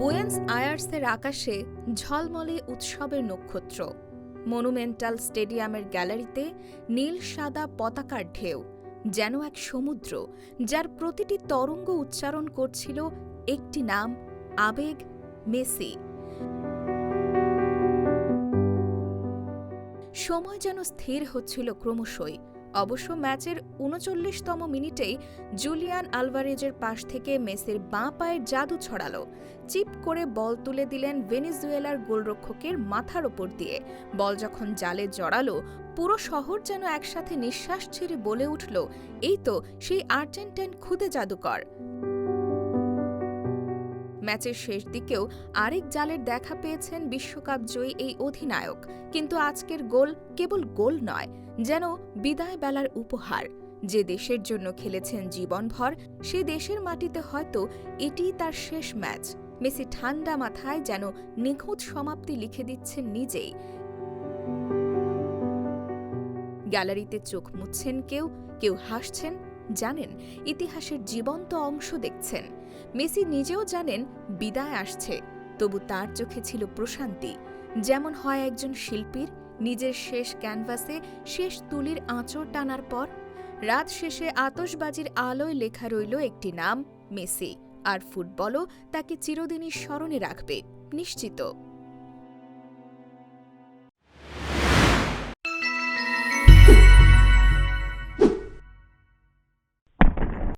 Buenos আয়ার্সের আকাশে ঝলমলে উৎসবের নক্ষত্র। মনুমেন্টাল স্টেডিয়ামের গ্যালারিতে নীল সাদা পতাকার ঢেউ, যেন এক সমুদ্র যার প্রতিটি তরঙ্গ উচ্চারণ করছিল একটি নাম, আবেগ, মেসি। সময় যেন স্থির হচ্ছিল ক্রমশই। অবশ্য ম্যাচের ৩৯তম মিনিটেই জুলিয়ান আলভারেজের পাশ থেকে মেসির বাঁ পায়ের জাদু ছড়ালো। চিপ করে বল তুলে দিলেন ভেনেজুয়েলার গোলরক্ষকের মাথার ওপর দিয়ে। বল যখন জালে জড়ালো, পুরো শহর যেন একসাথে নিঃশ্বাস ছেড়ে বলে উঠল, এই তো সেই আর্জেন্টাইন খুদে জাদুকর। ম্যাচের শেষ দিকেও আরেক জালের দেখা পেয়েছেন বিশ্বকাপ জয়ী এই অধিনায়ক। কিন্তু আজকের গোল কেবল গোল নয়, যেন বিদায় বেলার উপহার। যে দেশের জন্য খেলেছেন জীবনভর, সে দেশের মাটিতে হয়তো এটিই তার শেষ ম্যাচ। মেসি ঠান্ডা মাথায় যেন নিখুঁত সমাপ্তি লিখে দিচ্ছেন নিজেই। গ্যালারিতে চোখ মুছছেন কেউ, কেউ হাসছেন। জানেন, ইতিহাসের জীবন্ত অংশ দেখছেন। মেসি নিজেও জানেন বিদায় আসছে, তবু তার চোখে ছিল প্রশান্তি। যেমন হয় একজন শিল্পীর নিজের শেষ ক্যানভাসে শেষ তুলির আঁচড় টানার পর। রাত শেষে আতশবাজির আলোয় লেখা রইল একটি নাম, মেসি। আর ফুটবলও তাকে চিরদিনই স্মরণে রাখবে, নিশ্চিত।